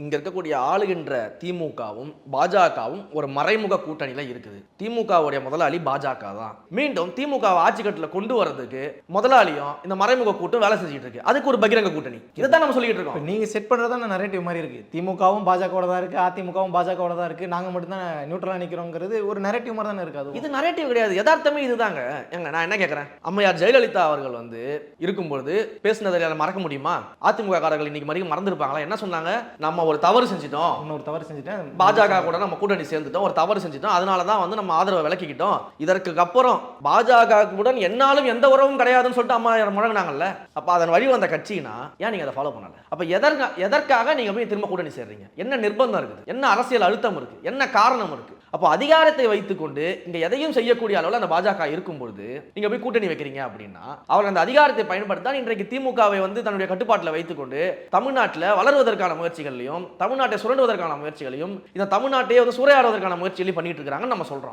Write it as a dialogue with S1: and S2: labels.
S1: இங்க இருக்கக்கூடிய ஆளுகின்ற திமுகவும் பாஜகவும் ஒரு மறைமுக கூட்டணியில இருக்குது. திமுகவுடைய முதலாளி பாஜக தான். மீண்டும் திமுக ஆட்சி கட்டுல கொண்டு வரதுக்கு முதலாளியும் இந்த மறைமுக கூட்டம் வேலை செஞ்சுட்டு இருக்கு. அதுக்கு ஒரு பகிரங்க கூட்டணி. இதைத்தான் நம்ம சொல்லிட்டு இருக்கோம்.
S2: நீங்க செட் பண்றதா நரேட்டிவ் மாதிரி இருக்கு. திமுகவும் பாஜகவோட தான் இருக்கு, அதிமுகவும் பாஜகவோட தான் இருக்கு, நாங்க மட்டும் தான் நியூட்ரலா நிக்கிறோங்கிறது ஒரு நரேட்டிவ் மாதிரி தானே இருக்காது.
S1: இது நரேட்டிவ் கிடையாது, யதார்த்தமே இதுதாங்க. எங்க நான் என்ன கேட்கறேன், அம்மையார் ஜெயலலிதா அவர்கள் இருக்கும்பொழுது பேசினதை மறக்க முடியுமா? அதிமுக காரர்கள் இன்னைக்கு வரைக்கும் மறந்துருப்பாங்களா? என்ன சொன்னாங்க? நம்ம ஒரு தவறு செஞ்சிட்டோம்,
S2: இன்னொரு தவறு செஞ்சுட்டேன்,
S1: பாஜக கூட நம்ம கூட்டணி சேர்ந்துட்டோம், ஒரு தவறு செஞ்சிட்டோம், அதனாலதான் நம்ம ஆதரவை விலக்கிக்கிட்டோம், இதற்கு அப்புறம் பாஜகவுடன் என்னாலும் எந்த உறவும் கிடையாதுன்னு சொல்லிட்டு அம்மா முழங்கினாங்கல்ல. அப்ப அதன் வழி வந்த கட்சினா ஏன் நீங்க அதை ஃபாலோ பண்ணல? அப்ப எதற்காக நீங்க போய் திரும்ப கூட்டணி சேர்றீங்க? என்ன நிர்பந்தம் இருக்குது? என்ன அரசியல் அழுத்தம் இருக்கு? என்ன காரணம் இருக்கு? அப்போ அதிகாரத்தை வைத்துக்கொண்டு இங்க எதையும் செய்யக்கூடிய அளவில் அந்த பாஜக இருக்கும்போது நீங்க போய் கூட்டணி வைக்கிறீங்க அப்படின்னா, அவர் அந்த அதிகாரத்தை பயன்படுத்த இன்றைக்கு திமுகவை தன்னுடைய கட்டுப்பாட்டில் வைத்துக்கொண்டு தமிழ்நாட்டில் வளர்வதற்கான முயற்சிகளையும் தமிழ்நாட்டை சுரண்டுவதற்கான முயற்சிகளையும் இந்த தமிழ்நாட்டையே சூறையாடுவதற்கான முயற்சிகளையும் பண்ணிட்டு இருக்காங்கன்னு நம்ம சொல்றோம்.